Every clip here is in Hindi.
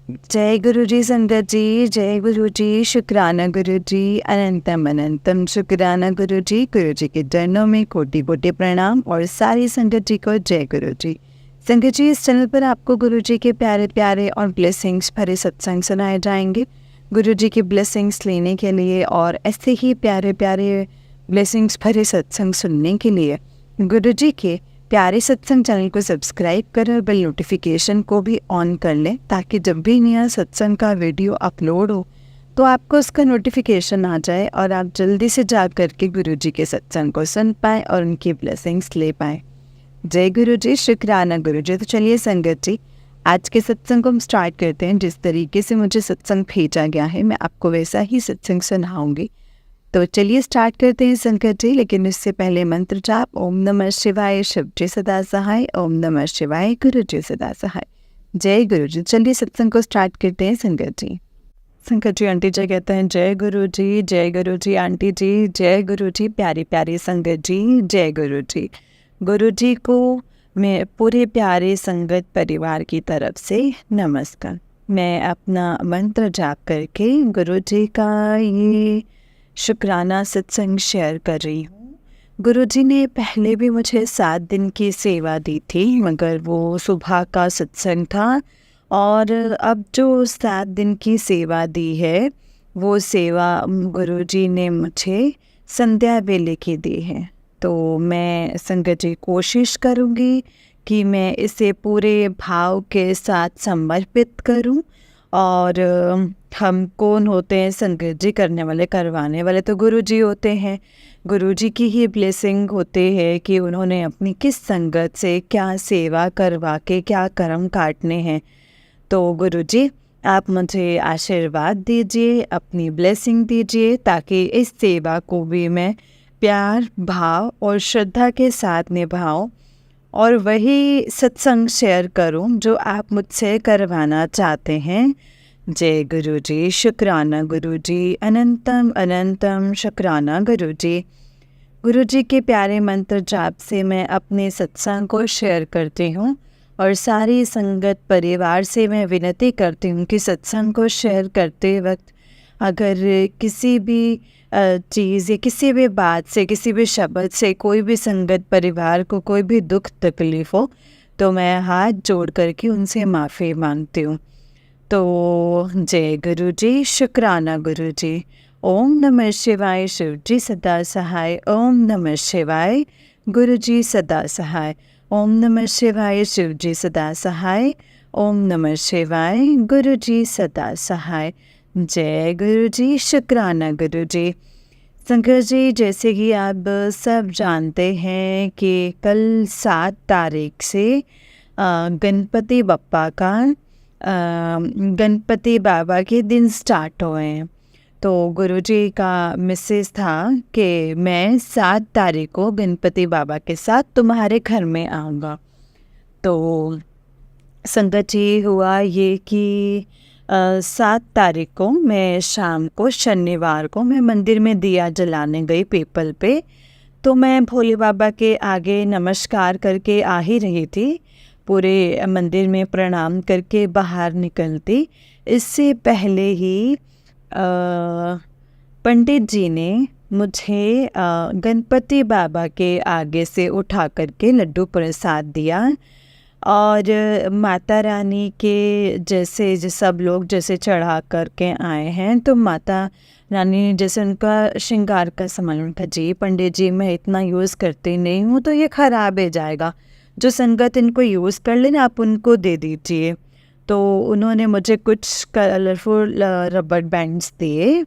जय गुरु जी संगत जी, जय गुरु जी, शुक्राना गुरु जी, अनंतम अनंतम शुक्राना गुरु जी के चरणों में कोटि कोटि प्रणाम और सारी संगत जी को जय गुरु जी। संगत जी, इस चैनल पर आपको गुरु जी के प्यारे प्यारे और ब्लेसिंग्स भरे सत्संग सुनाए जाएंगे। गुरु जी की ब्लेसिंग्स लेने के लिए और ऐसे ही प्यारे प्यारे ब्लेसिंग्स भरे सत्संग सुनने के लिए गुरु जी के प्यारे सत्संग चैनल को सब्सक्राइब करें और बेल नोटिफिकेशन को भी ऑन कर लें, ताकि जब भी नया सत्संग का वीडियो अपलोड हो तो आपको उसका नोटिफिकेशन आ जाए और आप जल्दी से जा करके गुरु जी के सत्संग को सुन पाएँ और उनकी ब्लेसिंग्स ले पाएँ। जय गुरु जी, शुक्राना गुरु जी। तो चलिए संगत जी, आज के सत्संग को हम स्टार्ट करते हैं। जिस तरीके से मुझे सत्संग भेजा गया है मैं आपको वैसा ही सत्संग सुनाऊंगी। तो चलिए स्टार्ट करते हैं संकट जी, लेकिन इससे पहले मंत्र जाप। ओम नमः शिवाय, शिव जी सदा सहाय। ओम नमः शिवाय, गुरु जी सदा सहाय। जय गुरु जी। चलिए सत्संग को स्टार्ट करते हैं संकट जी। संकट जी आंटी जी कहते हैं जय गुरु जी, जय गुरु जी आंटी जी, जय गुरु जी प्यारी प्यारी संगत जी, जय गुरु जी। गुरु जी को मैं पूरे प्यारे संगत परिवार की तरफ से नमस्कार। मैं अपना मंत्र जाप करके गुरु जी का ये शुक्राना सत्संग शेयर कर रही हूँ। गुरुजी ने पहले भी मुझे 7 दिन की सेवा दी थी, मगर वो सुबह का सत्संग था। और अब जो 7 दिन की सेवा दी है वो सेवा गुरुजी ने मुझे संध्या वेले की दी है। तो मैं संगत जी कोशिश करूँगी कि मैं इसे पूरे भाव के साथ समर्पित करूँ। और हम कौन होते हैं संगत जी? करने वाले, करवाने वाले तो गुरु जी होते हैं। गुरु जी की ही ब्लेसिंग होते हैं कि उन्होंने अपनी किस संगत से क्या सेवा करवा के क्या कर्म काटने हैं। तो गुरु जी आप मुझे आशीर्वाद दीजिए, अपनी ब्लेसिंग दीजिए, ताकि इस सेवा को भी मैं प्यार, भाव और श्रद्धा के साथ निभाऊं और वही सत्संग शेयर करूं जो आप मुझसे करवाना चाहते हैं। जय गुरु जी, शुक्राना गुरु जी, अनंतम अनंतम शुक्राना गुरु जी। गुरु जी के प्यारे मंत्र जाप से मैं अपने सत्संग को शेयर करती हूँ और सारी संगत परिवार से मैं विनती करती हूँ कि सत्संग को शेयर करते वक्त अगर किसी भी चीज़ या किसी भी बात से, किसी भी शब्द से कोई भी संगत परिवार को कोई भी दुख तकलीफ हो तो मैं हाथ जोड़ करके उनसे माफ़ी मांगती हूँ। तो जय गुरु जी, शुक्राना गुरु जी। ओम नमः शिवाय, शिव जी सदा सहाय। ओम नमः शिवाय, गुरु जी सदा सहाय। ओम नमः शिवाय, शिव जी सदा सहाय। ओम नमः शिवाय, गुरु जी सदा सहाय। जय गुरु जी, शुक्राना गुरु जी। संकट जी, जैसे कि आप सब जानते हैं कि कल 7 तारीख से गणपति बप्पा का गणपति बाबा के दिन स्टार्ट हुए हैं। तो गुरुजी का मैसेज था कि मैं 7 तारीख को गणपति बाबा के साथ तुम्हारे घर में आऊँगा। तो संगत जी हुआ ये कि 7 तारीख को मैं शाम को, शनिवार को, मैं मंदिर में दिया जलाने गई पीपल पे। तो मैं भोले बाबा के आगे नमस्कार करके आ ही रही थी, पूरे मंदिर में प्रणाम करके बाहर निकलती। इससे पहले ही पंडित जी ने मुझे गणपति बाबा के आगे से उठा करके लड्डू प्रसाद दिया। और माता रानी के जैसे सब लोग जैसे चढ़ा करके आए हैं, तो माता रानी जैसे उनका श्रृंगार का सामान उनका, जी पंडित जी मैं इतना यूज़ करती नहीं हूँ तो ये ख़राब हो जाएगा, जो संगत इनको यूज़ कर लेना आप उनको दे दीजिए। तो उन्होंने मुझे कुछ कलरफुल रबर बैंड्स दिए।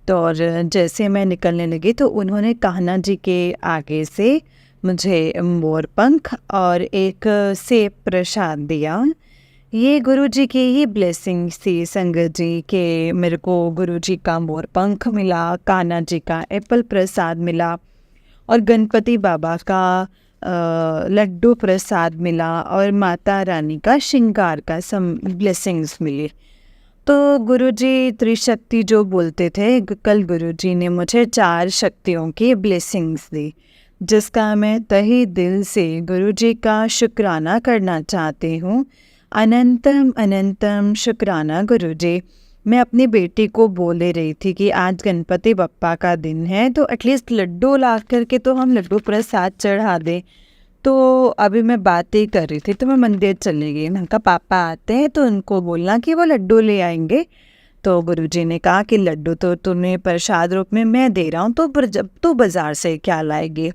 तो और जैसे मैं निकलने लगी तो उन्होंने कान्हा जी के आगे से मुझे मोर पंख और एक सेब प्रसाद दिया। ये गुरु जी की ही ब्लेसिंग थी संगत जी के मेरे को गुरु जी का मोर पंख मिला, कान्हा जी का एप्पल प्रसाद मिला और गणपति बाबा का लड्डू प्रसाद मिला और माता रानी का श्रृंगार का सम ब्लेसिंग्स मिली। तो गुरुजी त्रिशक्ति जो बोलते थे, कल गुरुजी ने मुझे 4 शक्तियों की ब्लेसिंग्स दी, जिसका मैं तहे दिल से गुरुजी का शुक्राना करना चाहती हूँ। अनंतम अनंतम शुक्राना गुरुजी। मैं अपनी बेटी को बोले रही थी कि आज गणपति बप्पा का दिन है, तो एटलीस्ट लड्डू ला करके तो हम लड्डू प्रसाद चढ़ा दें। तो अभी मैं बातें कर रही थी तो मैं मंदिर चली गई। मैंने कहा पापा आते हैं तो उनको बोलना कि वो लड्डू ले आएंगे। तो गुरुजी ने कहा कि लड्डू तो तुम्हें प्रसाद रूप में मैं दे रहा हूँ, तो जब तू बाज़ार से क्या लाएगी।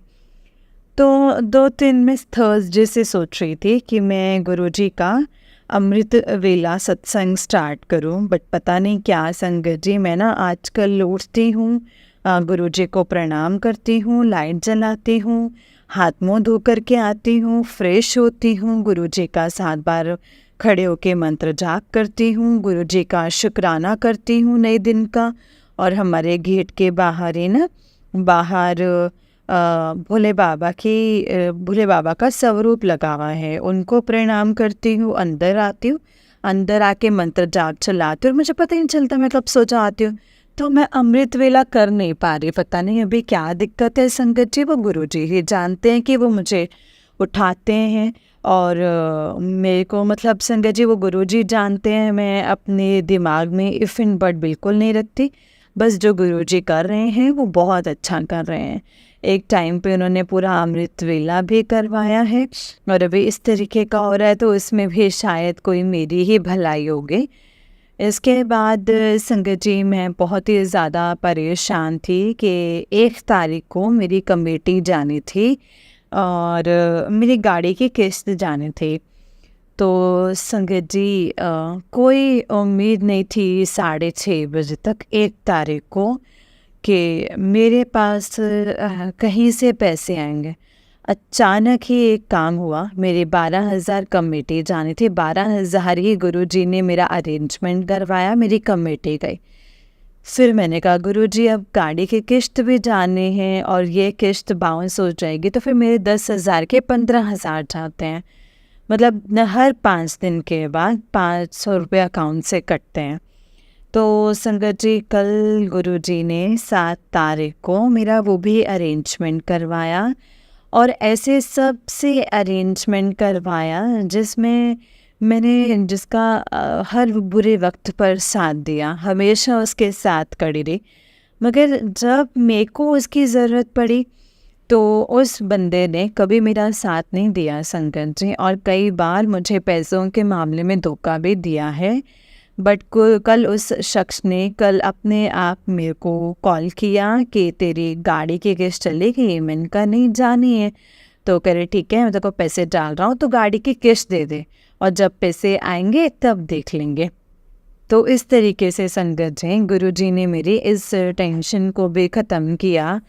तो 2-3 मैं थर्सडे से सोच रही थी कि मैं गुरुजी का अमृत वेला सत्संग स्टार्ट करूं, बट पता नहीं क्या संगत जी, मैं ना आजकल उठती हूँ, गुरुजी को प्रणाम करती हूँ, लाइट जलाती हूँ, हाथ मुँह धो करके आती हूँ, फ्रेश होती हूँ, गुरुजी का 7 बार खड़े होके मंत्र जाप करती हूँ, गुरुजी का शुक्राना करती हूँ नए दिन का। और हमारे गेट के बाहर ही ना, बाहर भोले बाबा का स्वरूप लगा हुआ है, उनको प्रणाम करती हूँ, अंदर आती हूँ, अंदर आके मंत्र जाप चलाती हूँ और मुझे पता ही नहीं चलता मैं कब सो जाती हूँ। तो मैं अमृत वेला कर नहीं पा रही, पता नहीं अभी क्या दिक्कत है संगत जी। वो गुरुजी ही जानते हैं कि वो मुझे उठाते हैं और मेरे को मतलब संगत जी वो गुरुजी जानते हैं। मैं अपने दिमाग में इफ़ इन बट बिल्कुल नहीं रखती, बस जो गुरुजी कर रहे हैं वो बहुत अच्छा कर रहे हैं। एक टाइम पे उन्होंने पूरा अमृत वेला भी करवाया है और अभी इस तरीके का हो रहा है, तो इसमें भी शायद कोई मेरी ही भलाई होगी। इसके बाद संगत जी मैं बहुत ही ज़्यादा परेशान थी कि 1 तारीख को मेरी कमेटी जानी थी और मेरी गाड़ी की किस्त जानी थी। तो संगत जी कोई उम्मीद नहीं थी 6:30 बजे तक 1 तारीख को कि मेरे पास कहीं से पैसे आएंगे। अचानक ही एक काम हुआ, मेरी 12,000 कमेटी जानी थी, 12,000 ही गुरुजी ने मेरा अरेंजमेंट करवाया, मेरी कमेटी गई। फिर मैंने कहा गुरुजी अब गाड़ी की किस्त भी जाने हैं और ये किस्त बाउंस हो जाएगी तो फिर मेरे 10,000 के 15,000 जाते हैं, मतलब न हर 5 दिन के बाद 500 रुपये अकाउंट से कटते हैं। तो संगत जी कल गुरुजी ने 7 तारीख को मेरा वो भी अरेंजमेंट करवाया और ऐसे सब से अरेंजमेंट करवाया जिसमें मैंने जिसका हर बुरे वक्त पर साथ दिया, हमेशा उसके साथ खड़ी रही। मगर जब मेरे को उसकी ज़रूरत पड़ी तो उस बंदे ने कभी मेरा साथ नहीं दिया संगत जी, और कई बार मुझे पैसों के मामले में धोखा भी दिया है। बट कल उस शख्स ने कल अपने आप मेरे को कॉल किया कि तेरी गाड़ी की किस्त चलेगी। मैंने कहा नहीं जानी है। तो कह रहे ठीक है मैं तेरे को पैसे डाल रहा हूँ तो गाड़ी की किस्त दे दे और जब पैसे आएंगे तब देख लेंगे। तो इस तरीके से संगत जी गुरुजी ने मेरी इस टेंशन को भी ख़त्म किया।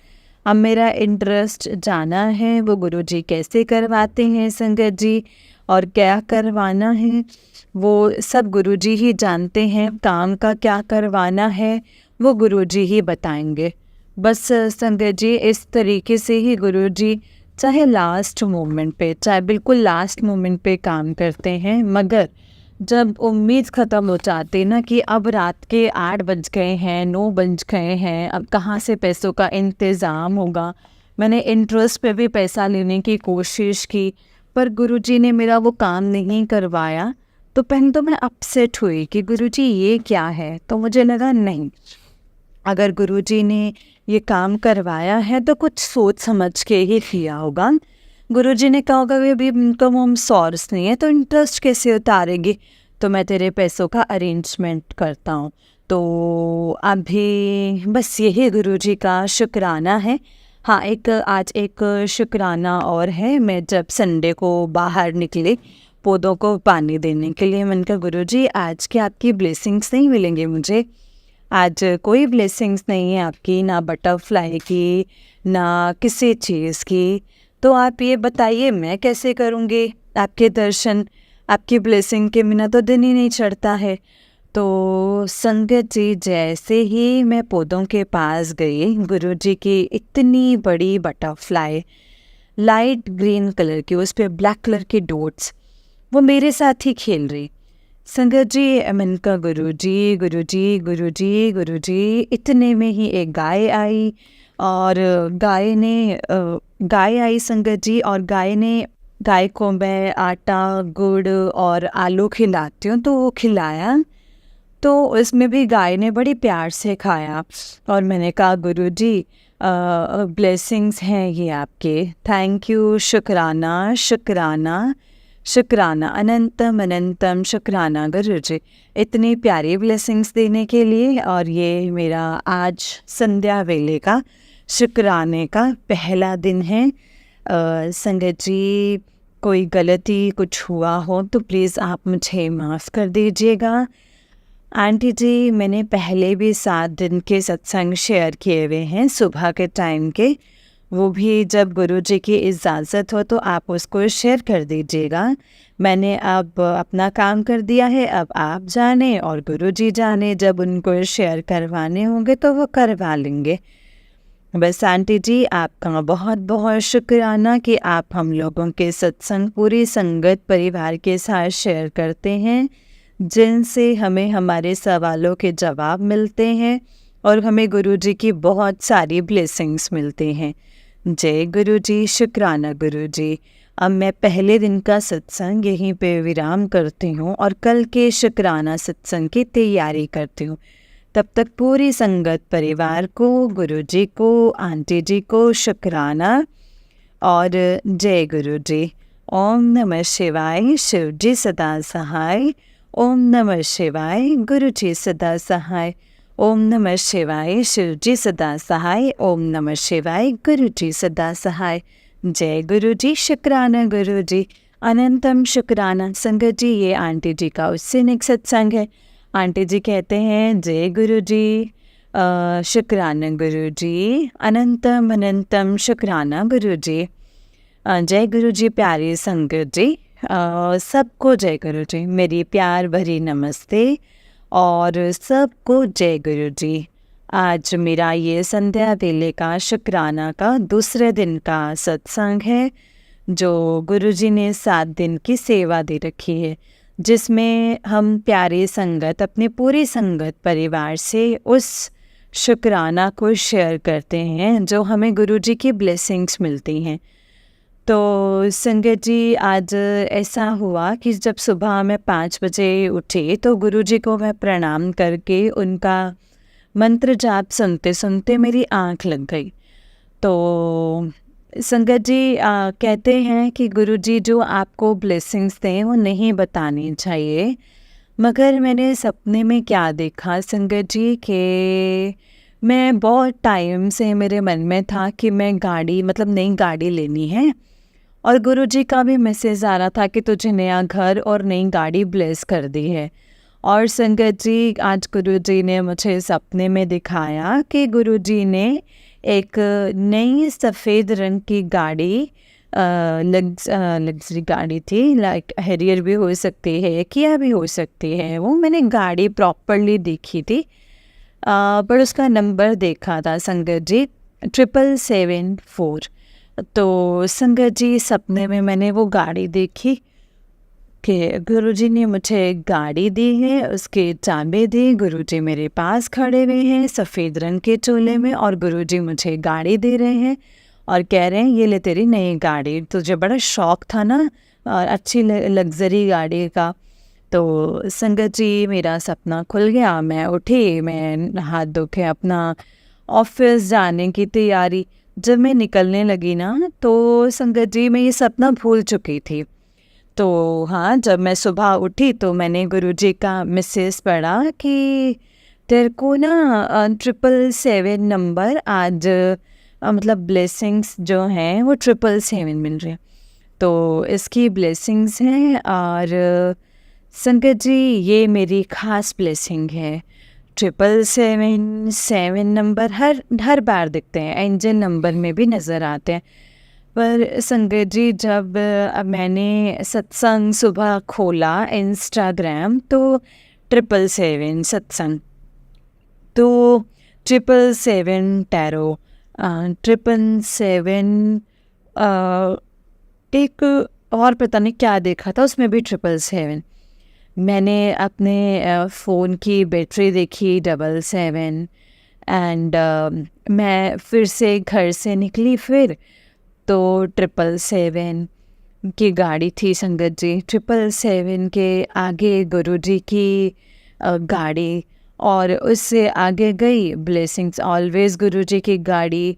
अब मेरा इंटरेस्ट जाना है वो गुरुजी कैसे करवाते हैं संगत जी, और क्या करवाना है वो सब गुरुजी ही जानते हैं। काम का क्या करवाना है वो गुरुजी ही बताएंगे। बस संगत जी इस तरीके से ही गुरुजी चाहे लास्ट मोमेंट पे, चाहे बिल्कुल लास्ट मोमेंट पे काम करते हैं, मगर जब उम्मीद ख़त्म हो जाती ना कि अब रात के 8 बज गए हैं, 9 बज गए हैं, अब कहाँ से पैसों का इंतज़ाम होगा। मैंने इंटरेस्ट पे भी पैसा लेने की कोशिश की पर गुरुजी ने मेरा वो काम नहीं करवाया। तो पहले तो मैं अपसेट हुई कि गुरुजी ये क्या है, तो मुझे लगा नहीं, अगर गुरुजी ने ये काम करवाया है तो कुछ सोच समझ के ही किया होगा। गुरुजी ने कहा होगा कि अभी इनकम होम सोर्स नहीं है तो इंटरेस्ट कैसे उतारेगी, तो मैं तेरे पैसों का अरेंजमेंट करता हूँ। तो अभी बस यही गुरुजी का शुक्राना है। हाँ, आज एक शुक्राना और है। मैं जब संडे को बाहर निकली पौधों को पानी देने के लिए, मैंने कहा गुरुजी आज की आपकी ब्लेसिंग्स नहीं मिलेंगे मुझे, आज कोई ब्लेसिंग्स नहीं है आपकी, ना बटरफ्लाई की ना किसी चीज़ की। तो आप ये बताइए मैं कैसे करूँगी आपके दर्शन, आपकी ब्लेसिंग के बिना तो दिन ही नहीं चढ़ता है। तो संगत जी जैसे ही मैं पौधों के पास गई, गुरुजी की इतनी बड़ी बटरफ्लाई लाइट ग्रीन कलर की, उस पर ब्लैक कलर के डॉट्स, वो मेरे साथ ही खेल रही। संगत जी मैंने कहा गुरुजी गुरुजी गुरुजी गुरुजी। इतने में ही एक गाय आई और गाय आई संगत जी, और गाय ने गाय को मैं आटा, गुड़ और आलू खिलाती हूँ, तो वो खिलाया, तो उसमें भी गाय ने बड़ी प्यार से खाया। और मैंने कहा गुरुजी ब्लेसिंग्स हैं ये आपके, थैंक यू, शुक्राना शुक्राना शुक्राना, अनंतम अनंतम शुक्राना गुरुजी, इतनी प्यारी ब्लेसिंग्स देने के लिए। और ये मेरा आज संध्या वेले का शुक्राने का पहला दिन है। संगत जी, कोई गलती कुछ हुआ हो तो प्लीज़ आप मुझे माफ़ कर दीजिएगा। आंटी जी, मैंने पहले भी 7 दिन के सत्संग शेयर किए हुए हैं सुबह के टाइम के, वो भी जब गुरुजी की इजाज़त हो तो आप उसको शेयर कर दीजिएगा। मैंने अब अपना काम कर दिया है, अब आप जाने और गुरुजी जाने, जब उनको शेयर करवाने होंगे तो वो करवा लेंगे। बस आंटी जी, आपका बहुत बहुत शुक्राना कि आप हम लोगों के सत्संग पूरी संगत परिवार के साथ शेयर करते हैं, जिनसे हमें हमारे सवालों के जवाब मिलते हैं और हमें गुरुजी की बहुत सारी ब्लेसिंग्स मिलते हैं। जय गुरुजी, शुक्राना गुरुजी। अब मैं पहले दिन का सत्संग यहीं पे विराम करती हूँ और कल के शुक्राना सत्संग की तैयारी करती हूँ। तब तक पूरी संगत परिवार को, गुरुजी को, आंटी जी को शुक्राना और जय गुरुजी। ओम नमः शिवाय, शिव जी सदा सहाय। ओम नमः शिवाय, गुरुजी सदा सहाय। ओम नमः शिवाय, शिव जी सदा सहाय। ओम नमः शिवाय, गुरुजी सदा सहाय। जय गुरुजी, शुक्राना गुरुजी, अनंतम शुक्राना। संगत जी, ये आंटी जी का उससे नेक्स्ट सत्संग है। आंटी जी कहते हैं जय गुरुजी, शुक्राना गुरुजी, अनंतम अनंतम शुक्राना गुरुजी। जय गुरुजी प्यारी संगत जी, सबको जय गुरुजी, मेरी प्यार भरी नमस्ते और सबको जय गुरुजी। आज मेरा ये संध्या वेले का शुक्राना का दूसरे दिन का सत्संग है, जो गुरुजी ने 7 दिन की सेवा दे रखी है, जिसमें हम प्यारे संगत अपने पूरी संगत परिवार से उस शुक्राना को शेयर करते हैं जो हमें गुरुजी की ब्लेसिंग्स मिलती हैं। तो संगत जी, आज ऐसा हुआ कि जब सुबह मैं 5 बजे उठी तो गुरुजी को मैं प्रणाम करके उनका मंत्र जाप सुनते सुनते मेरी आँख लग गई। तो संगत जी, कहते हैं कि गुरुजी जो आपको ब्लेसिंग्स दें वो नहीं बतानी चाहिए, मगर मैंने सपने में क्या देखा संगत जी कि मैं बहुत टाइम से मेरे मन में था कि मैं गाड़ी, मतलब नई गाड़ी लेनी है, और गुरुजी का भी मैसेज आ रहा था कि तुझे नया घर और नई गाड़ी ब्लेस कर दी है। और संगत जी, आज गुरुजी ने मुझे सपने में दिखाया कि गुरुजी ने एक नई सफ़ेद रंग की गाड़ी, लग्जरी गाड़ी थी, लाइक हैरियर भी हो सकती है, किया भी हो सकती है, वो मैंने गाड़ी प्रॉपरली देखी थी, पर उसका नंबर देखा था संगत जी 7774। तो संगत जी, सपने में मैंने वो गाड़ी देखी कि गुरुजी ने मुझे गाड़ी दी है, उसके चाबी दी, गुरुजी मेरे पास खड़े हुए हैं सफ़ेद रंग के चोले में, और गुरुजी मुझे गाड़ी दे रहे हैं और कह रहे हैं ये ले तेरी नई गाड़ी। तुझे बड़ा शौक़ था ना और अच्छी लग्जरी गाड़ी का। तो संगत जी, मेरा सपना खुल गया, मैं उठी, मैं हाथ धो के अपना ऑफिस जाने की तैयारी। जब मैं निकलने लगी ना, तो संगत जी मैं ये सपना भूल चुकी थी। तो हाँ, जब मैं सुबह उठी तो मैंने गुरुजी का मैसेज पढ़ा कि तेरे को ना 777 नंबर आज, मतलब ब्लेसिंग्स जो हैं वो 777 मिल रहे हैं, तो इसकी ब्लेसिंग्स हैं। और संगत जी, ये मेरी ख़ास ब्लेसिंग है। 777 नंबर हर बार दिखते हैं, एंजल नंबर में भी नज़र आते हैं। पर संगत जी, जब मैंने सत्संग सुबह खोला इंस्टाग्राम, तो 777 सत्संग, तो 777 टैरो, 777 एक और पता नहीं क्या देखा था, उसमें भी 777। मैंने अपने फ़ोन की बैटरी देखी 777, एंड मैं फिर से घर से निकली, फिर तो 777, की गाड़ी थी संगत जी, 777 के आगे गुरुजी की गाड़ी, और उससे आगे गई ब्लेसिंग्स ऑलवेज गुरुजी की गाड़ी,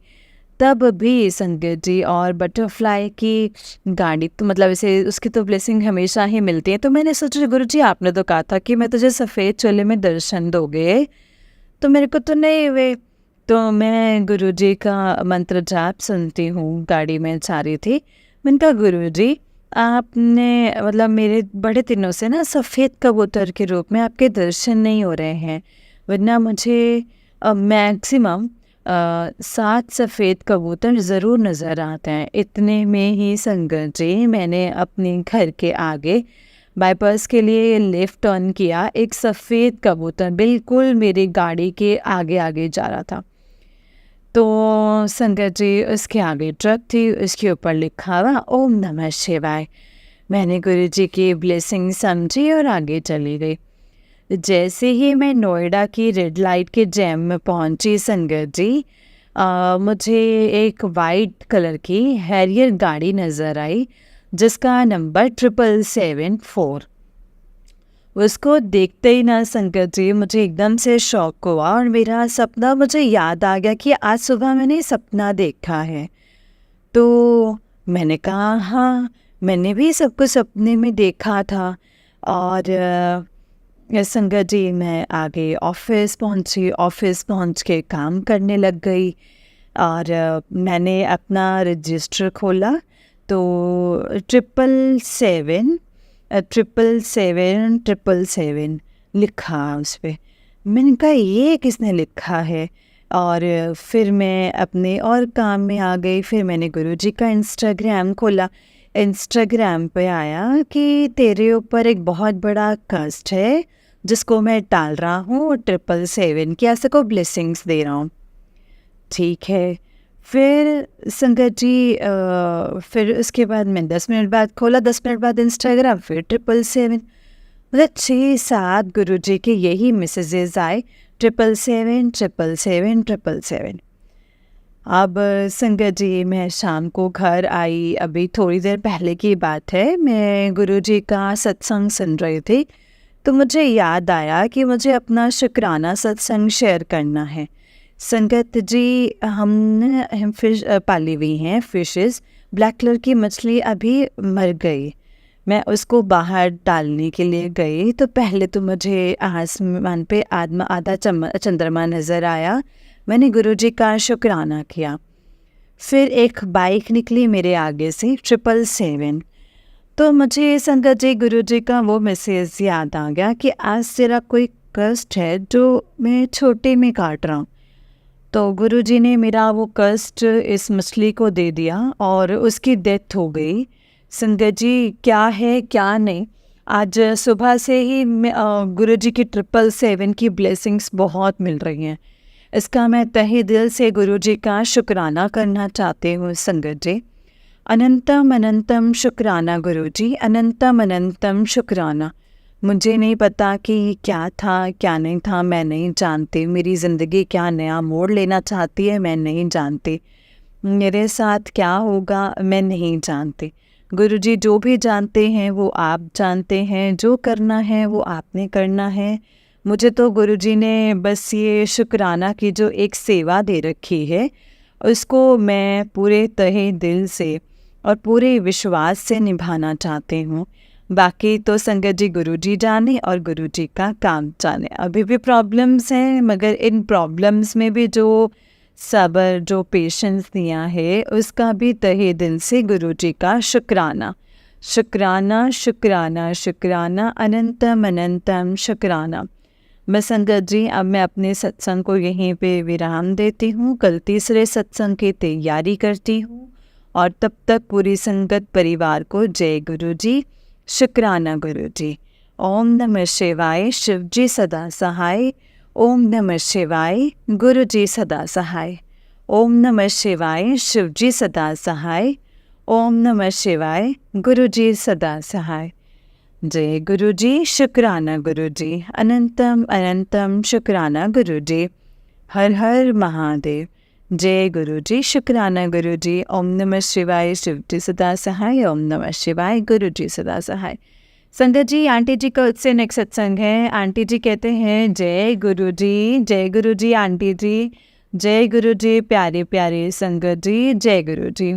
तब भी संगत जी, और बटरफ्लाई की गाड़ी, तो मतलब ऐसे उसकी तो ब्लेसिंग हमेशा ही मिलती है। तो मैंने सोचा गुरुजी आपने तो कहा था कि मैं तुझे सफ़ेद चोले में दर्शन दोगे, तो मेरे को तो नहीं हुए। तो मैं गुरुजी का मंत्र जाप सुनती हूँ, गाड़ी में जा रही थी। मैंने कहा गुरुजी आपने मतलब मेरे बड़े दिनों से ना सफ़ेद कबूतर के रूप में आपके दर्शन नहीं हो रहे हैं, वरना मुझे मैक्सिमम 7 सफ़ेद कबूतर ज़रूर नज़र आते हैं। इतने में ही संगत जी मैंने अपने घर के आगे बाईपास के लिए लेफ़्ट टर्न किया, एक सफ़ेद कबूतर बिल्कुल मेरी गाड़ी के आगे आगे जा रहा था। तो संगत जी उसके आगे ट्रक थी, उसके ऊपर लिखा हुआ ओम नमः शिवाय। मैंने गुरुजी की ब्लेसिंग समझी और आगे चली गई। जैसे ही मैं नोएडा की रेड लाइट के जैम में पहुंची संगत जी, मुझे एक वाइट कलर की हैरियर गाड़ी नज़र आई, जिसका नंबर 777-4। उसको देखते ही ना संगत जी मुझे एकदम से शौक हुआ, और मेरा सपना मुझे याद आ गया कि आज सुबह मैंने सपना देखा है। तो मैंने कहा हाँ, मैंने भी सब कुछ सपने में देखा था। और संगत जी मैं आगे ऑफिस पहुंची, ऑफिस पहुंच के काम करने लग गई, और मैंने अपना रजिस्टर खोला तो 777 लिखा उस पर। मैंने कहा ये किसने लिखा है, और फिर मैं अपने और काम में आ गई। फिर मैंने गुरुजी का इंस्टाग्राम खोला, इंस्टाग्राम पे आया कि तेरे ऊपर एक बहुत बड़ा कष्ट है जिसको मैं टाल रहा हूँ, 777 की ऐसे को ब्लेसिंग्स दे रहा हूँ। ठीक है, फिर संगत जी फिर उसके बाद मैं 10 मिनट बाद खोला, 10 मिनट बाद इंस्टाग्राम, फिर 777, मतलब 6-7 गुरुजी के यही मैसेजेस आए, 777। अब संगत जी मैं शाम को घर आई, अभी थोड़ी देर पहले की बात है, मैं गुरुजी का सत्संग सुन रही थी, तो मुझे याद आया कि मुझे अपना शुक्राना सत्संग शेयर करना है। संगत जी हम फिश पाली हुई हैं, फिशेस, ब्लैक कलर की मछली अभी मर गई। मैं उसको बाहर डालने के लिए गई तो पहले तो मुझे आसमान पे आधा चंद्रमा नज़र आया। मैंने गुरुजी का शुक्राना किया। फिर एक बाइक निकली मेरे आगे से, 777। तो मुझे संगत जी गुरुजी का वो मैसेज याद आ गया कि आज तेरा कोई कष्ट है जो मैं छोटे में काट रहा हूँ। तो गुरुजी ने मेरा वो कष्ट इस मछली को दे दिया और उसकी डेथ हो गई। संगत जी क्या है क्या नहीं, आज सुबह से ही गुरुजी की 777 की ब्लेसिंग्स बहुत मिल रही हैं। इसका मैं तहे दिल से गुरुजी का शुक्राना करना चाहती हूँ संगत जी। अनंतम अनंतम शुक्राना गुरुजी, अनंतम अनंतम शुक्राना। मुझे नहीं पता कि क्या था क्या नहीं था, मैं नहीं जानती। मेरी ज़िंदगी क्या नया मोड़ लेना चाहती है मैं नहीं जानती। मेरे साथ क्या होगा मैं नहीं जानती। गुरुजी जो भी जानते हैं वो आप जानते हैं, जो करना है वो आपने करना है। मुझे तो गुरुजी ने बस ये शुक्राना की जो एक सेवा दे रखी है उसको मैं पूरे तहे दिल से और पूरे विश्वास से निभाना चाहती हूँ। बाकी तो संगत जी गुरुजी जाने और गुरुजी का काम जाने। अभी भी प्रॉब्लम्स हैं, मगर इन प्रॉब्लम्स में भी जो सब्र जो पेशेंस दिया है उसका भी तहे दिल से गुरुजी का शुक्राना, शुक्राना शुक्राना शुक्राना, अनंतम अनंतम शुक्राना। मैं संगत जी अब मैं अपने सत्संग को यहीं पे विराम देती हूँ। कल तीसरे सत्संग की तैयारी करती हूँ, और तब तक पूरी संगत परिवार को जय गुरुजी, शुक्राना गुरुजी। ओम नमः शिवाय, शिवजी सदा सहाय। ओम नमः शिवाय, गुरुजी सदा सहाय। ओम नमः शिवाय, शिवजी सदा सहाय। ओम नमः शिवाय, गुरुजी सदा सहाय। जय गुरुजी, शुक्राना गुरुजी, अनंतम अनंतम शुक्राना गुरुजी। हर हर महादेव। जय गुरु जी, शुक्राना गुरु जी। ओम नमः शिवाय, शिव जी सदा सहाय। ओम नमः शिवाय, गुरु जी सदा सहाय। संगत जी, आंटी जी का उससे नेक्स्ट सत्संग है। आंटी जी कहते हैं जय गुरु जी, जय गुरु जी आंटी जी, जय गुरु जी प्यारे प्यारे संगत जी, जय गुरु जी।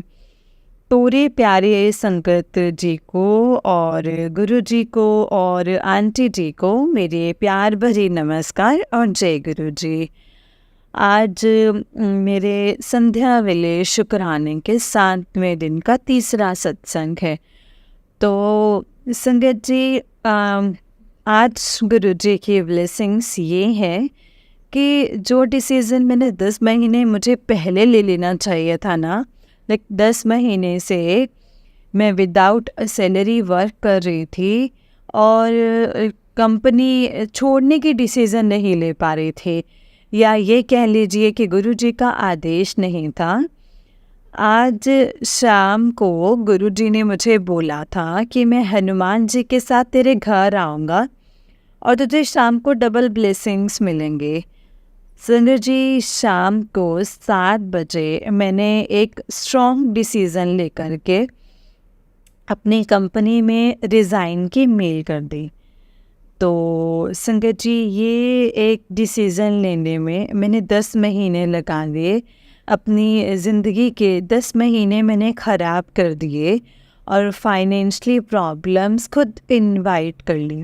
पूरे प्यारे संगत जी को और गुरु जी को और आंटी जी को मेरे प्यार भरी नमस्कार और जय गुरु जी। आज मेरे संध्या वेले शुक्राने के 7वें दिन का तीसरा सत्संग है। तो संगत जी, आज गुरु जी की ब्लेसिंग्स ये है कि जो डिसीज़न मैंने 10 महीने मुझे पहले ले लेना चाहिए था ना, लाइक 10 महीने से मैं विदाउट सैलरी वर्क कर रही थी और कंपनी छोड़ने की डिसीज़न नहीं ले पा रही थी, या ये कह लीजिए कि गुरुजी का आदेश नहीं था। आज शाम को गुरुजी ने मुझे बोला था कि मैं हनुमान जी के साथ तेरे घर आऊँगा और तुझे शाम को डबल ब्लेसिंग्स मिलेंगे। संजय जी, शाम को 7 बजे मैंने एक स्ट्रॉन्ग डिसीज़न लेकर के अपनी कंपनी में रिज़ाइन की मेल कर दी। तो संगत जी, ये एक डिसीज़न लेने में मैंने 10 महीने लगा दिए। अपनी ज़िंदगी के 10 महीने मैंने ख़राब कर दिए और फाइनेंशियली प्रॉब्लम्स खुद इनवाइट कर ली।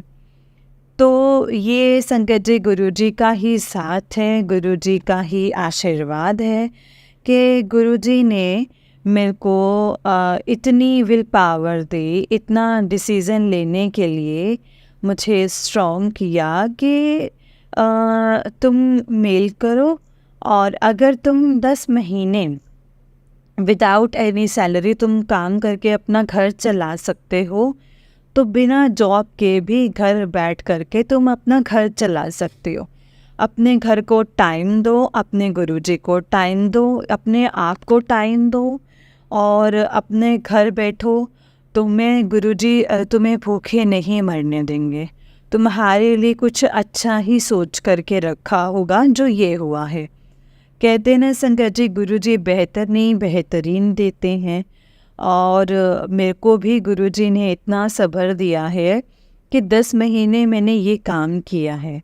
तो ये संगत जी गुरुजी का ही साथ है, गुरुजी का ही आशीर्वाद है कि गुरुजी ने मेरे को इतनी विल पावर दी, इतना डिसीज़न लेने के लिए मुझे स्ट्रॉन्ग किया कि तुम मेल करो और अगर तुम 10 महीने विदाउट एनी सैलरी तुम काम करके अपना घर चला सकते हो, तो बिना जॉब के भी घर बैठ करके तुम अपना घर चला सकते हो। अपने घर को टाइम दो, अपने गुरुजी को टाइम दो, अपने आप को टाइम दो और अपने घर बैठो। तुम्हें गुरुजी तुम्हें भूखे नहीं मरने देंगे। तुम्हारे लिए कुछ अच्छा ही सोच करके रखा होगा, जो ये हुआ है। कहते ना संगत जी, गुरुजी बेहतर नहीं बेहतरीन देते हैं और मेरे को भी गुरुजी ने इतना सब्र दिया है कि 10 महीने मैंने ये काम किया है।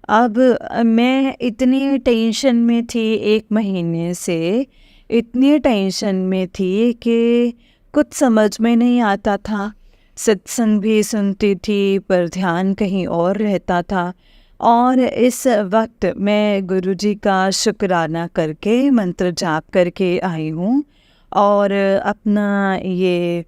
अब मैं इतनी टेंशन में थी, 1 महीने से इतनी टेंशन में थी कि कुछ समझ में नहीं आता था। सत्संग भी सुनती थी पर ध्यान कहीं और रहता था और इस वक्त मैं गुरुजी का शुक्राना करके मंत्र जाप करके आई हूँ और अपना ये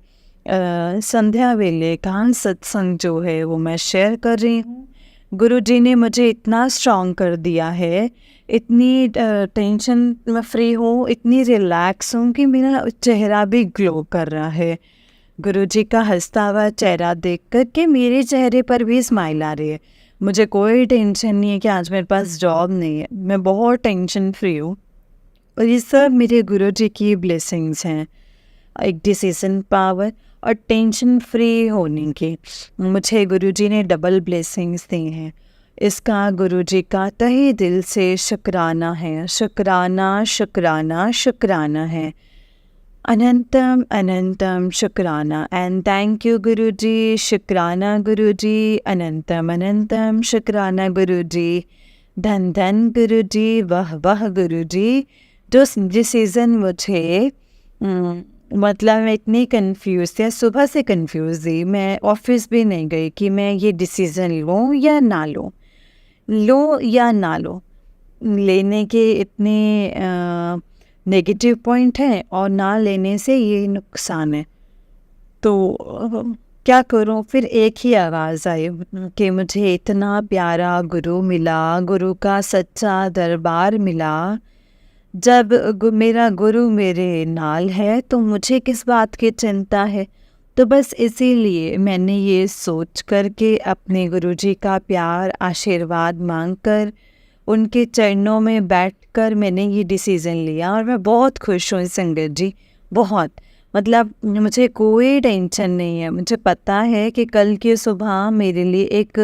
संध्या वेले का सत्संग जो है वो मैं शेयर कर रही हूँ। गुरुजी ने मुझे इतना स्ट्रॉन्ग कर दिया है, इतनी टेंशन में फ्री हूँ, इतनी रिलैक्स हूँ कि मेरा चेहरा भी ग्लो कर रहा है। गुरुजी का हंसता हुआ चेहरा देख कर के मेरे चेहरे पर भी स्माइल आ रही है। मुझे कोई टेंशन नहीं है कि आज मेरे पास जॉब नहीं है, मैं बहुत टेंशन फ्री हूँ और ये सब मेरे गुरुजी की ब्लेसिंग्स हैं। एक डिसीजन पावर और टेंशन फ्री होने की मुझे गुरुजी ने डबल ब्लेसिंग्स दी हैं। इसका गुरुजी का तहे दिल से शुक्राना है, शुक्राना शुक्राना शुक्राना है। अनंतम अनंतम शुक्राना एंड थैंक यू गुरुजी। शुक्राना गुरुजी, अनंतम अनंतम शुक्राना गुरुजी। धन धन गुरुजी, वाह वाह गुरुजी। जो डिसीज़न मुझे मतलब मैं इतनी कंफ्यूज थी, सुबह से कंफ्यूज थी, मैं ऑफिस भी नहीं गई कि मैं ये डिसीज़न लूँ या ना लूँ, लो या ना लो। लेने के इतने नेगेटिव पॉइंट हैं और ना लेने से ये नुकसान है। तो क्या करूं? फिर एक ही आवाज़ आई कि मुझे इतना प्यारा गुरु मिला, गुरु का सच्चा दरबार मिला। जब मेरा गुरु मेरे नाल है तो मुझे किस बात की चिंता है। तो बस इसीलिए मैंने ये सोच कर के अपने गुरुजी का प्यार आशीर्वाद मांगकर उनके चरणों में बैठकर मैंने ये डिसीज़न लिया और मैं बहुत खुश हूँ संगत जी, बहुत। मतलब मुझे कोई टेंशन नहीं है। मुझे पता है कि कल की सुबह मेरे लिए एक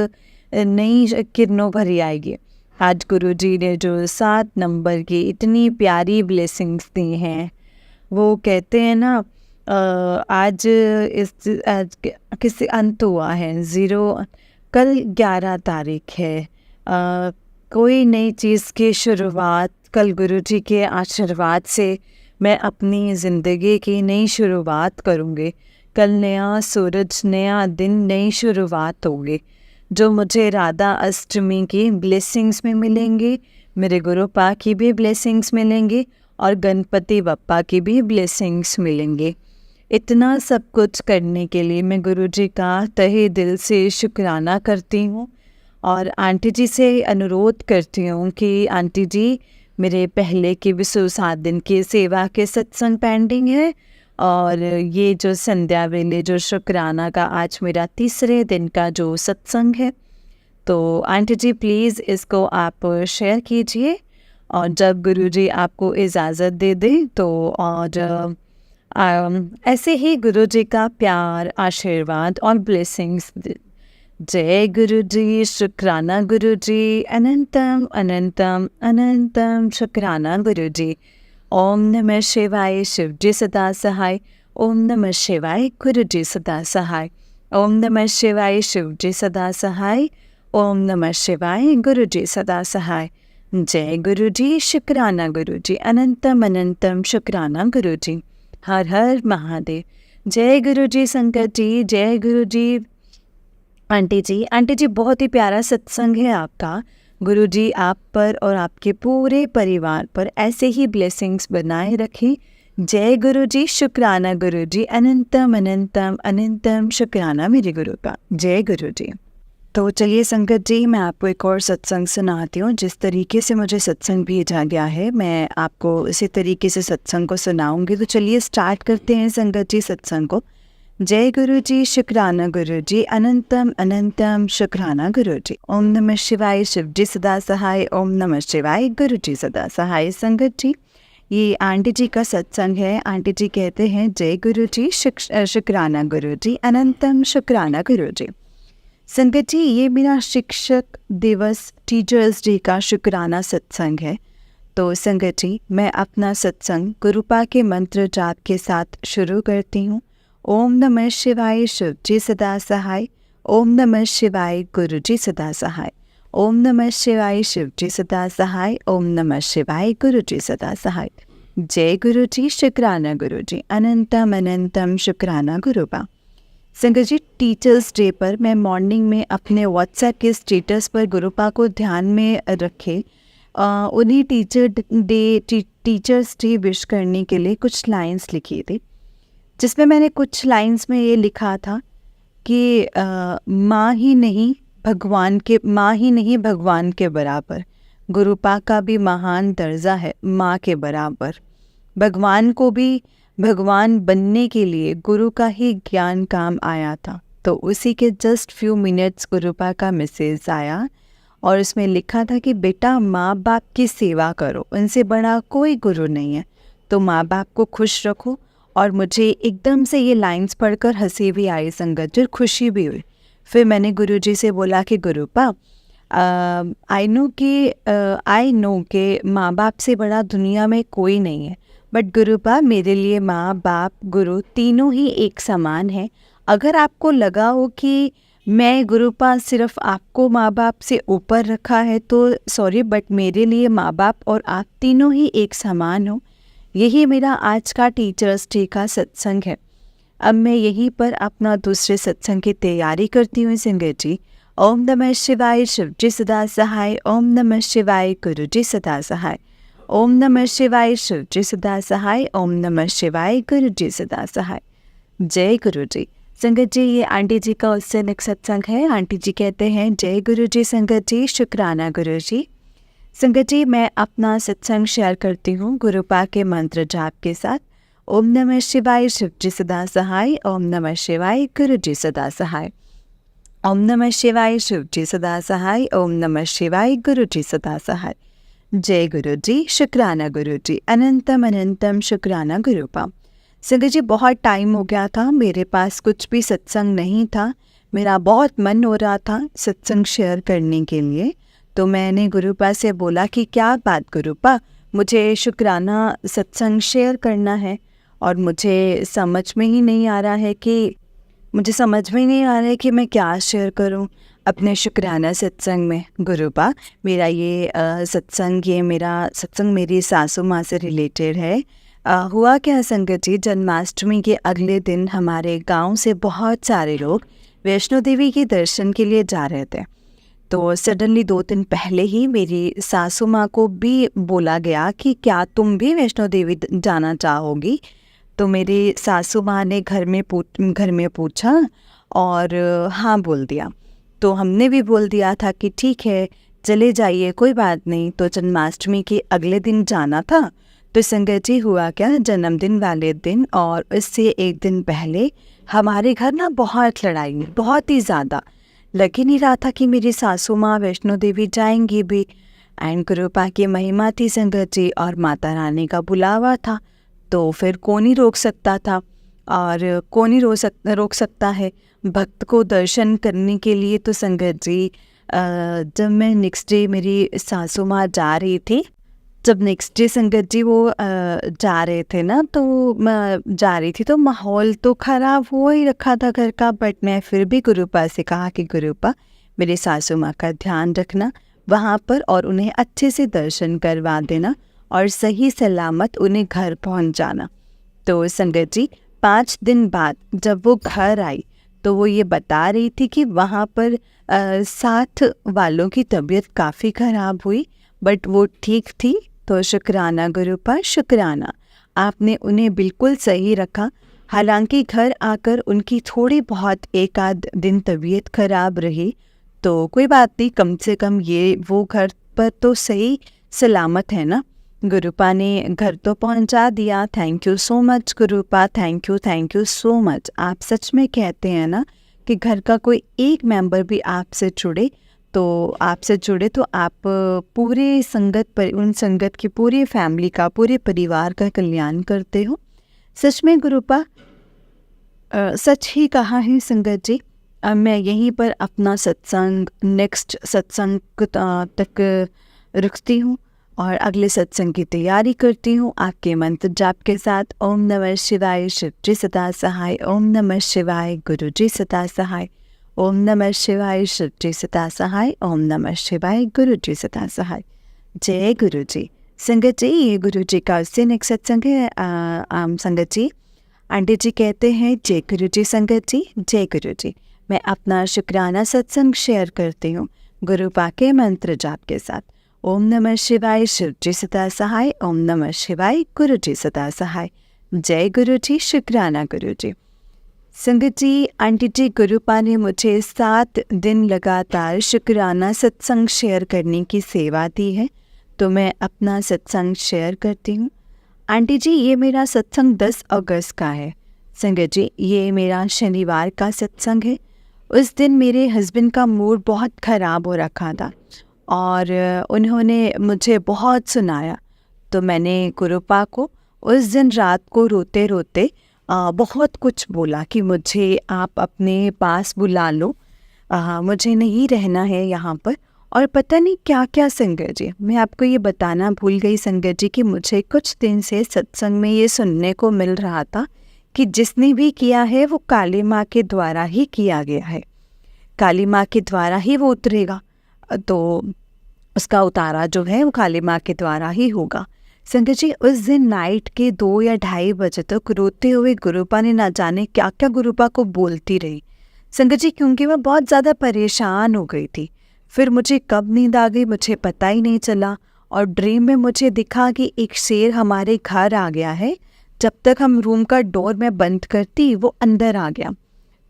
नई किरणों भरी आएगी। आज गुरुजी ने जो 7 नंबर की इतनी प्यारी ब्लेसिंग्स दी हैं, वो कहते हैं ना, आज किसी अंत हुआ है, ज़ीरो, कल 11 तारीख है, कोई नई चीज़ की शुरुआत, कल गुरुजी के आशीर्वाद से मैं अपनी ज़िंदगी की नई शुरुआत करूँगी। कल नया सूरज, नया दिन, नई शुरुआत होगी, जो मुझे राधा अष्टमी की ब्लेसिंग्स में मिलेंगी, मेरे गुरुपा की भी ब्लेसिंग्स मिलेंगी और गणपति बप्पा की भी ब्लेसिंग्स मिलेंगी। इतना सब कुछ करने के लिए मैं गुरुजी का तहे दिल से शुक्राना करती हूँ और आंटी जी से अनुरोध करती हूँ कि आंटी जी, मेरे पहले के भी 7 दिन की सेवा के सत्संग पेंडिंग है और ये जो संध्या वेले जो शुक्राना का आज मेरा तीसरे दिन का जो सत्संग है, तो आंटी जी प्लीज़ इसको आप शेयर कीजिए और जब गुरुजी आपको इजाज़त दे दें तो, और ऐसे ही गुरुजी का प्यार, आशीर्वाद और ब्लेसिंग्स। जय गुरुजी, शुक्राना गुरुजी, अनंतम अनंतम अनंतम शुक्राना गुरुजी। ओम नमः शिवाय, शिवजी सदा सहाय। ओम नमः शिवाय, गुरुजी सदा सहाय। ओम नमः शिवाय, शिवजी सदा सहाय। ओम नमः शिवाय, गुरुजी सदा सहाय। जय गुरुजी, शुक्राना गुरुजी, अनंतम अनंतम शुक्राना गुरुजी। हर हर महादेव। जय गुरुजी संकट जी, जय गुरुजी। आंटी जी बहुत ही प्यारा सत्संग है आपका। गुरुजी आप पर और आपके पूरे परिवार पर ऐसे ही ब्लेसिंग्स बनाए रखें। जय गुरुजी, शुक्राना गुरुजी, अनंतम अनंतम अनंतम शुक्राना मेरे गुरु का। जय गुरुजी। तो चलिए संगत जी, मैं आपको एक और सत्संग सुनाती हूँ। जिस तरीके से मुझे सत्संग भेजा गया है, मैं आपको इसी तरीके से सत्संग को सुनाऊंगी। तो चलिए स्टार्ट करते हैं संगत जी सत्संग को। जय गुरुजी, शुक्राना गुरुजी, अनंतम अनंतम शुक्राना गुरुजी। ओम नमः शिवाय, शिवजी सदा सहाय। ओम नमः शिवाय, गुरुजी सदा सहाय। संगत जी, ये आंटी जी का सत्संग है। आंटी जी कहते हैं जय गुरुजी, शुक्राना गुरुजी, अनंतम शुक्राना गुरुजी। संगत जी, ये मेरा शिक्षक दिवस, टीचर्स डे का शुक्राना सत्संग है। तो संगत जी, मैं अपना सत्संग गुरुपा के मंत्र जाप के साथ शुरू करती हूँ। ओम नमः शिवाय, शिवजी सदा सहाय। ओम नमः शिवाय, गुरुजी सदा सहाय। ओम नमः शिवाय, शिवजी सदा सहाय। ओम नमः शिवाय, गुरुजी सदा सहाय। जय गुरुजी, शुक्राना गुरुजी, अनंतम अनंतम शुक्राना गुरुपा। संगत जी, टीचर्स डे पर मैं मॉर्निंग में अपने व्हाट्सएप के स्टेटस पर गुरुपा को ध्यान में रखे उन्हीं टीचर्स डे विश करने के लिए कुछ लाइंस लिखी थी, जिसमें मैंने कुछ लाइंस में ये लिखा था कि माँ ही नहीं भगवान के बराबर। गुरुपा का भी महान दर्जा है माँ के बराबर। भगवान को भी भगवान बनने के लिए गुरु का ही ज्ञान काम आया था। तो उसी के जस्ट फ्यू मिनट्स गुरुपा का मैसेज आया और उसमें लिखा था कि बेटा, माँ बाप की सेवा करो, उनसे बड़ा कोई गुरु नहीं है, तो माँ बाप को खुश रखो। और मुझे एकदम से ये लाइंस पढ़कर हंसी भी आई संगत जी, खुशी भी हुई। फिर मैंने गुरुजी से बोला कि गुरुपा, आई नो कि माँ बाप से बड़ा दुनिया में कोई नहीं है, बट गुरुपा मेरे लिए माँ बाप गुरु तीनों ही एक समान है। अगर आपको लगा हो कि मैं गुरुपा सिर्फ आपको माँ बाप से ऊपर रखा है तो सॉरी, बट मेरे लिए माँ बाप और आप तीनों ही एक समान हो। यही मेरा आज का टीचर्स डे का सत्संग है। अब मैं यहीं पर अपना दूसरे सत्संग की तैयारी करती हूँ संगत जी। ओम नमः शिवाय, शिवजी सदा सहाय। ओम नमः शिवाय, गुरुजी सदा सहाय। ओम नमः शिवाय, शिवजी सदा सहाय। ओम नमः शिवाय, गुरुजी सदा सहाय। जय गुरुजी। संगत जी, ये आंटी जी का उससे नेक्स्ट सत्संग है। आंटी जी कहते हैं जय गुरुजी संगत जी, शुक्राना गुरुजी। संगत जी, मैं अपना सत्संग शेयर करती हूँ गुरुपा के मंत्र जाप के साथ। ओम नमः शिवाय, शिवजी सदा सहाय। ओम नमः शिवाय, गुरुजी सदा सहाय। ओम नमः शिवाय, शिवजी सदा सहाय। ओम नमः शिवाय, गुरुजी सदा सहाय। जय गुरुजी, शुक्राना गुरुजी, अनंतम अनंतम शुक्राना गुरुपा। संगत जी, बहुत टाइम हो गया था, मेरे पास कुछ भी सत्संग नहीं था। मेरा बहुत मन हो रहा था सत्संग शेयर करने के लिए, तो मैंने गुरुपा से बोला कि क्या बात गुरुपा, मुझे शुक्राना सत्संग शेयर करना है और मुझे समझ में ही नहीं आ रहा है कि मैं क्या शेयर करूं अपने शुक्राना सत्संग में। गुरुपा, मेरा ये मेरा सत्संग मेरी सासू माँ से रिलेटेड है। हुआ क्या संगत जी, जन्माष्टमी के अगले दिन हमारे गांव से बहुत सारे लोग वैष्णो देवी के दर्शन के लिए जा रहे थे। तो सडनली 2 दिन पहले ही मेरी सासू माँ को भी बोला गया कि क्या तुम भी वैष्णो देवी जाना चाहोगी। तो मेरी सासू माँ ने घर में पूछा और हाँ बोल दिया। तो हमने भी बोल दिया था कि ठीक है चले जाइए, कोई बात नहीं। तो जन्माष्टमी के अगले दिन जाना था। तो संगत जी, हुआ क्या, जन्मदिन वाले दिन और इससे 1 दिन पहले हमारे घर ना बहुत लड़ाई हुई, बहुत ही ज़्यादा। लग ही नहीं रहा था कि मेरी सासू माँ वैष्णो देवी जाएंगी भी। एंड कृपा की महिमा थी संगत जी, और माता रानी का बुलावा था, तो फिर कौन ही रोक सकता था। और कौन ही रोक सकता है भक्त को दर्शन करने के लिए। तो संगत जी, जब मैं नेक्स्ट डे मेरी सासू माँ जा रही थी, जब नेक्स्ट डे संगत जी वो जा रहे थे ना, तो मैं जा रही थी तो माहौल तो ख़राब हो ही रखा था घर का। बट मैं फिर भी गुरुपा से कहा कि गुरुपा, मेरे सासू माँ का ध्यान रखना वहाँ पर और उन्हें अच्छे से दर्शन करवा देना और सही सलामत उन्हें घर पहुँच जाना। तो संगत जी, 5 दिन बाद जब वो घर आई तो वो ये बता रही थी कि वहाँ पर साथ वालों की तबीयत काफ़ी ख़राब हुई, बट वो ठीक थी। तो शुक्राना गुरुपा, शुक्राना, आपने उन्हें बिल्कुल सही रखा। हालांकि घर आकर उनकी थोड़ी बहुत 1 आध दिन तबीयत खराब रही, तो कोई बात नहीं, कम से कम वो घर पर तो सही सलामत है ना। गुरुपा ने घर तो पहुंचा दिया। Thank you so much Gurupa, thank you so much. आप सच में कहते हैं ना कि घर का कोई एक मेंबर भी आपसे जुड़े तो आप पूरे उन संगत की पूरी फैमिली का, पूरे परिवार का कल्याण करते हो। सच में गुरुपा, सच ही कहा है संगत जी। मैं यहीं पर अपना सत्संग नेक्स्ट सत्संग तक रखती हूँ और अगले सत्संग की तैयारी करती हूँ आपके मंत्र जाप के साथ। ओम नमः शिवाय, शिव जी सदा सहाय। ओम नमः शिवाय, गुरु जी सदा सहाय। ओम नमः शिवाय, शिव जी सदा सहाय। ओम नमः शिवाय, गुरु जी सदा सहाय। जय गुरु जी। संगत जी, ये गुरु जी का उससे नेक्स्ट सत्संग है। संगत जी, आंटी जी कहते हैं जय गुरु जी। संगत जी, जय गुरु जी। मैं अपना शुक्राना सत्संग शेयर करती हूँ गुरुपा के मंत्र जाप के साथ। ओम नमः शिवाय, शिव जी सदा सहाय। ओम नमः शिवाय, गुरु जी सदा सहाय। जय गुरु जी, शुक्राना गुरु जी। संगत जी, आंटी जी, गुरुपा ने मुझे 7 दिन लगातार शुक्राना सत्संग शेयर करने की सेवा दी है, तो मैं अपना सत्संग शेयर करती हूँ। आंटी जी, ये मेरा सत्संग 10 अगस्त का है। संगत जी, ये मेरा शनिवार का सत्संग है। उस दिन मेरे हस्बैंड का मूड बहुत ख़राब हो रखा था और उन्होंने मुझे बहुत सुनाया। तो मैंने गुरुपा को उस दिन रात को रोते रोते बहुत कुछ बोला कि मुझे आप अपने पास बुला लो, मुझे नहीं रहना है यहाँ पर। और पता नहीं क्या क्या संगत जी, मैं आपको ये बताना भूल गई संगत जी कि मुझे कुछ दिन से सत्संग में ये सुनने को मिल रहा था कि जिसने भी किया है वो काली माँ के द्वारा ही किया गया है, काली माँ के द्वारा ही वो उतरेगा, तो उसका उतारा जो है वो काली माँ के द्वारा ही होगा। संगत जी, उस दिन नाइट के 2 या 2:30 बजे तक रोते हुए गुरुपा ने ना जाने क्या क्या गुरुपा को बोलती रही संगत जी, क्योंकि मैं बहुत ज़्यादा परेशान हो गई थी। फिर मुझे कब नींद आ गई मुझे पता ही नहीं चला और ड्रीम में मुझे दिखा कि एक शेर हमारे घर आ गया है। जब तक हम रूम का डोर में बंद करती वो अंदर आ गया।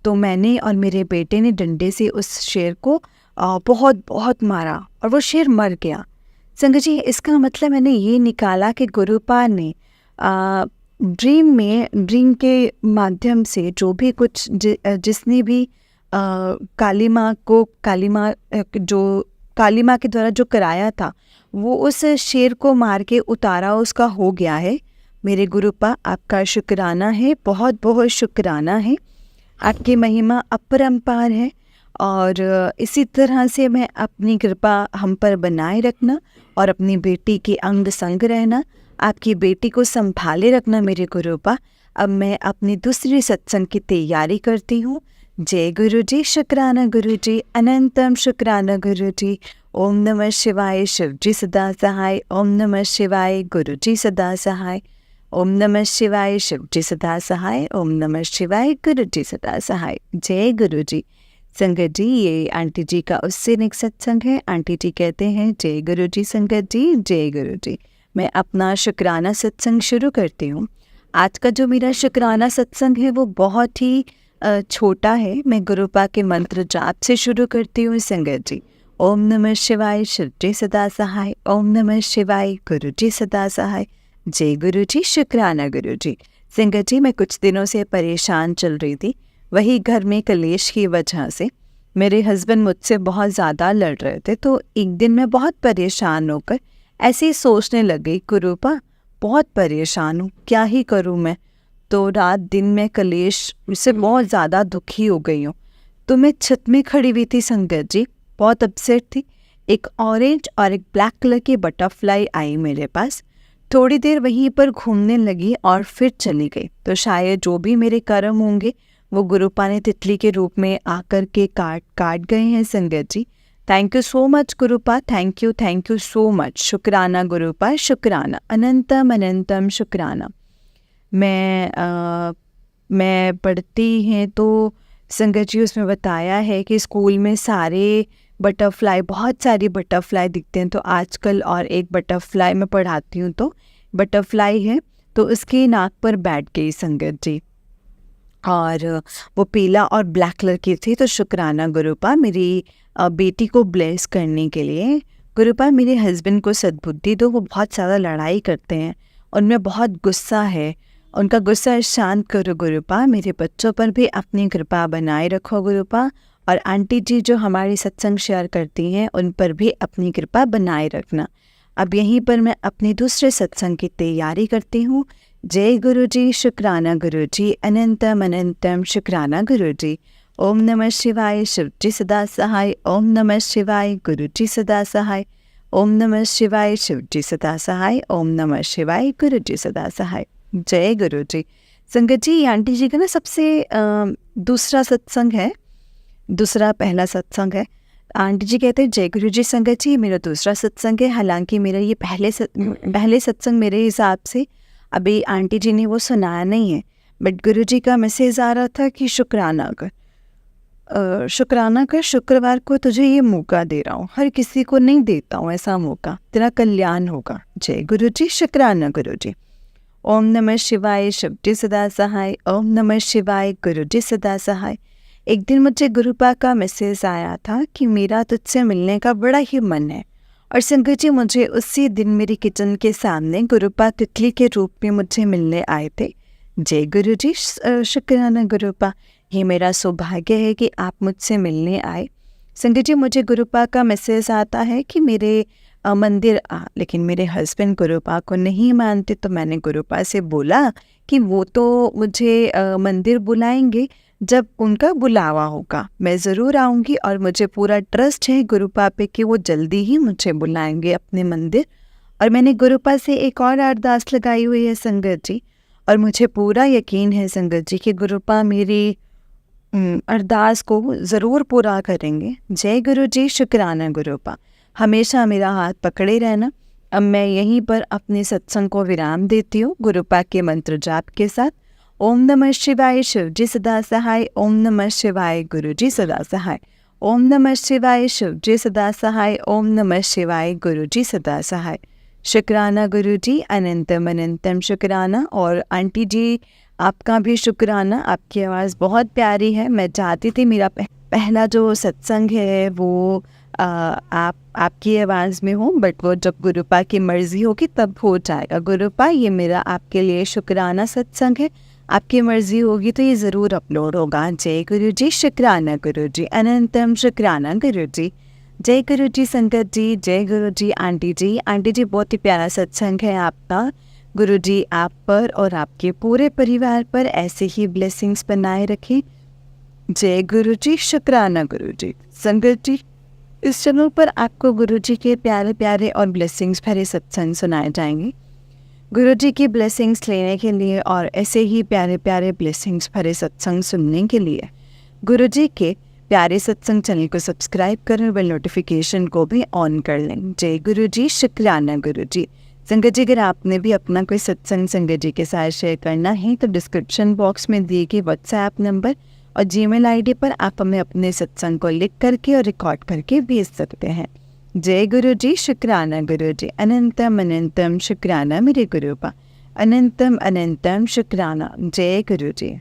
तो मैंने और मेरे बेटे ने डंडे से उस शेर को बहुत बहुत मारा और वो शेर मर गया। संगत जी, इसका मतलब मैंने ये निकाला कि गुरुपा ने ड्रीम के माध्यम से जो भी कुछ जिसने भी काली माँ के द्वारा जो कराया था वो उस शेर को मार के उतारा उसका हो गया है। मेरे गुरुपा, आपका शुक्राना है, बहुत बहुत शुक्राना है। आपकी महिमा अपरंपार है और इसी तरह से मैं अपनी कृपा हम पर बनाए रखना और अपनी बेटी के अंग संग रहना, आपकी बेटी को संभाले रखना मेरे गुरुपा। अब मैं अपनी दूसरी सत्संग की तैयारी करती हूँ। जय गुरु जी, शुक्राना गुरु जी, अनंतम शुक्राना गुरु जी। ओम नमः शिवाय, शिव जी सदा सहाय। ओम नमः शिवाय, गुरु जी सदा सहाय। ओम नमः शिवाय, शिव जी सदा सहाय। ओम नमः शिवाय, गुरु जी सदा सहाय। जय गुरु जी। संगत जी, ये आंटी जी का उससे नेक्स्ट सत्संग है। आंटी जी कहते हैं, जय गुरु जी संगत जी, जय गुरु जी। मैं अपना शुक्राना सत्संग शुरू करती हूँ। आज का जो मेरा शुक्राना सत्संग है वो बहुत ही छोटा है। मैं गुरुपा के मंत्र जाप से शुरू करती हूँ संगत जी। ओम नमः शिवाय, शिव जी सदा सहाय। ओम नमः शिवाय, गुरु जी सदा सहाय। जय गुरु जी, शुक्राना गुरु जी। संगत जी, मैं कुछ दिनों से परेशान चल रही थी। वही घर में कलेश की वजह से मेरे हस्बैंड मुझसे बहुत ज़्यादा लड़ रहे थे। तो एक दिन मैं बहुत परेशान होकर ऐसे ही सोचने लग गई, गुरुपा बहुत परेशान हूँ, क्या ही करूँ मैं। तो रात दिन में कलेश से बहुत ज़्यादा दुखी हो गई हूँ। तो मैं छत में खड़ी हुई थी संगत जी, बहुत अपसेट थी। एक ऑरेंज और एक ब्लैक कलर की बटरफ्लाई आई मेरे पास, थोड़ी देर वहीं पर घूमने लगी और फिर चली गई। तो शायद जो भी मेरे कर्म होंगे वो गुरुपा ने तितली के रूप में आकर के काट गए हैं संगत जी। Thank you so much Gurupa, thank you so much. शुक्राना गुरुपा, शुक्राना, अनंतम अनंतम शुक्राना। मैं पढ़ती हैं तो संगत जी उसमें बताया है कि स्कूल में सारे बटरफ्लाई, बहुत सारी बटरफ्लाई दिखते हैं। तो आजकल और एक बटरफ्लाई मैं पढ़ाती हूँ तो बटरफ्लाई है, तो उसकी नाक पर बैठ गई संगत जी, और वो पीला और ब्लैक कलर की थी। तो शुक्राना गुरुपा, मेरी बेटी को ब्लेस करने के लिए। गुरुपा, मेरे हस्बैंड को सद्बुद्धि दो, वो बहुत ज़्यादा लड़ाई करते हैं, उनमें बहुत गुस्सा है, उनका गुस्सा शांत करो गुरुपा। मेरे बच्चों पर भी अपनी कृपा बनाए रखो गुरुपा, और आंटी जी जो हमारी सत्संग शेयर करती हैं उन पर भी अपनी कृपा बनाए रखना। अब यहीं पर मैं अपने दूसरे सत्संग की तैयारी करती हूँ। जय गुरु जी, शुक्राना गुरु जी, अनंतम अनंतम शुक्राना गुरु जी। ओम नमः शिवाय, शिव जी सदा सहाय। ओम नमः शिवाय, गुरु जी सदा सहाय। ओम नमः शिवाय, शिव जी सदा सहाय। ओम नमः शिवाय, गुरु जी सदा सहाय। जय गुरु जी। संगत जी, ये आंटी जी का ना सबसे दूसरा सत्संग है, दूसरा पहला सत्संग है। आंटी जी कहते हैं, जय गुरु जी संगत जी, मेरा दूसरा सत्संग है। हालांकि मेरा ये पहले सत्संग मेरे हिसाब से अभी आंटी जी ने वो सुनाया नहीं है, बट गुरु जी का मैसेज आ रहा था कि शुक्राना कर, शुक्राना कर, शुक्रवार को तुझे ये मौका दे रहा हूँ, हर किसी को नहीं देता हूँ ऐसा मौका, तेरा कल्याण होगा। जय गुरु जी, शुक्राना गुरु जी। ओम नमः शिवाय, शिव जी सदा सहाय। ओम नमः शिवाय, गुरु जी सदा सहाय। एक दिन मुझे गुरुपा का मैसेज आया था कि मेरा तुझसे मिलने का बड़ा ही मन है, और संगत जी मुझे उसी दिन मेरी किचन के सामने गुरुपा तितली के रूप में मुझे मिलने आए थे। जय गुरु जी, शुक्राना गुरुपा, ये मेरा सौभाग्य है कि आप मुझसे मिलने आए। संगत जी, मुझे गुरुपा का मैसेज आता है कि मेरे मंदिर आ, लेकिन मेरे हस्बैंड गुरुपा को नहीं मानते। तो मैंने गुरुपा से बोला कि वो तो मुझे मंदिर बुलाएंगे, जब उनका बुलावा होगा मैं ज़रूर आऊँगी, और मुझे पूरा ट्रस्ट है गुरुपा पे कि वो जल्दी ही मुझे बुलाएंगे अपने मंदिर। और मैंने गुरुपा से एक और अरदास लगाई हुई है संगत जी, और मुझे पूरा यकीन है संगत जी कि गुरुपा मेरी अरदास को ज़रूर पूरा करेंगे। जय गुरु जी, शुक्राना गुरुपा, हमेशा मेरा हाथ पकड़े रहना। अब मैं यहीं पर अपने सत्संग को विराम देती हूँ गुरुपा के मंत्र जाप के साथ। ओम नमः शिवाय, शिव जी सदा सहाय। ओम नमः शिवाय, गुरु जी सदा सहाय। ओम नमः शिवाय, शिव जी सदा सहाय। ओम नमः शिवाय, गुरु जी सदा सहाय। शुक्राना गुरु जी, अनंतम अनंतम शुक्राना। और आंटी जी, आपका भी शुक्राना, आपकी आवाज़ बहुत प्यारी है। मैं चाहती थी मेरा पहला जो सत्संग है वो आपकी आवाज़ में हो, बट वो जब गुरुपा की मर्ज़ी होगी तब हो जाएगा। गुरुपा, ये मेरा आपके लिए शुक्राना सत्संग है, आपकी मर्ज़ी होगी तो ये ज़रूर अपलोड होगा। जय गुरु जी, शुक्राना गुरु जी, अनंतम शुक्राना गुरु जी। जय गुरु जी संगत जी, जय गुरु जी आंटी जी। आंटी जी, बहुत ही प्यारा सत्संग है आपका। गुरु जी आप पर और आपके पूरे परिवार पर ऐसे ही ब्लेसिंग्स बनाए रखें। जय गुरु जी, शुक्राना गुरु जी। संगत जी, इस चैनल पर आपको गुरु जी के प्यारे प्यारे और ब्लेसिंग्स भरे सत्संग सुनाए जाएंगे। गुरु जी की ब्लेसिंग्स लेने के लिए और ऐसे ही प्यारे प्यारे ब्लेसिंग्स भरे सत्संग सुनने के लिए गुरु जी के प्यारे सत्संग चैनल को सब्सक्राइब करें, बेल नोटिफिकेशन को भी ऑन कर लें। जय गुरु जी, शुक्राना गुरु जी। संगत जी, अगर आपने भी अपना कोई सत्संग संगत जी के साथ शेयर करना है तो डिस्क्रिप्शन बॉक्स में दिए गए व्हाट्सएप नंबर और जीमेल आईडी पर आप हमें अपने सत्संग को लिख करके और रिकॉर्ड करके भेज सकते हैं। जय गुरु जी, शुक्राना गुरु जी। अनंतम अनंतम शुक्राना मेरे गुरुपा, अनंतम अनंतम शुक्राना। जय गुरु जी।